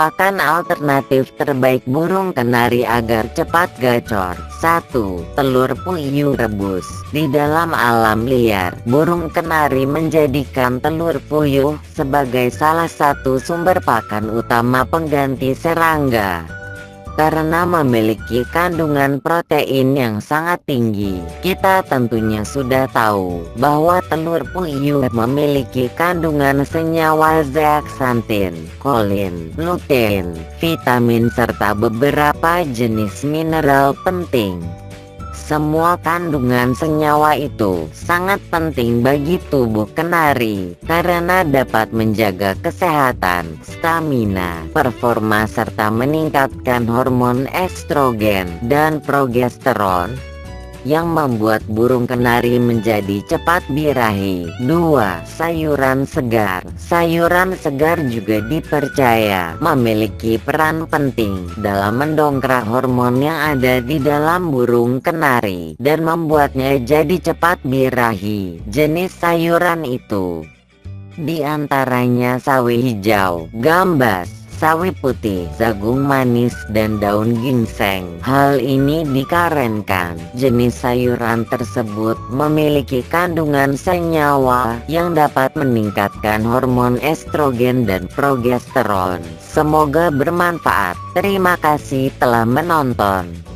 merupakan alternatif terbaik burung kenari agar cepat gacor. 1. Telur puyuh rebus. Di dalam alam liar, burung kenari menjadikan telur puyuh sebagai salah satu sumber pakan utama pengganti serangga. Karena memiliki kandungan protein yang sangat tinggi, kita tentunya sudah tahu bahwa telur puyuh memiliki kandungan senyawa zeaxanthin, kolin, lutein, vitamin serta beberapa jenis mineral penting. Semua kandungan senyawa itu sangat penting bagi tubuh kenari karena dapat menjaga kesehatan, stamina, performa serta meningkatkan hormon estrogen dan progesteron yang membuat burung kenari menjadi cepat birahi. 2. Sayuran segar. Sayuran segar juga dipercaya memiliki peran penting dalam mendongkrak hormon yang ada di dalam burung kenari dan membuatnya jadi cepat birahi. Jenis sayuran itu di antaranya sawi hijau, gambas, sawi putih, jagung manis, dan daun ginseng. Hal ini dikarenakan jenis sayuran tersebut memiliki kandungan senyawa yang dapat meningkatkan hormon estrogen dan progesteron. Semoga bermanfaat. Terima kasih telah menonton.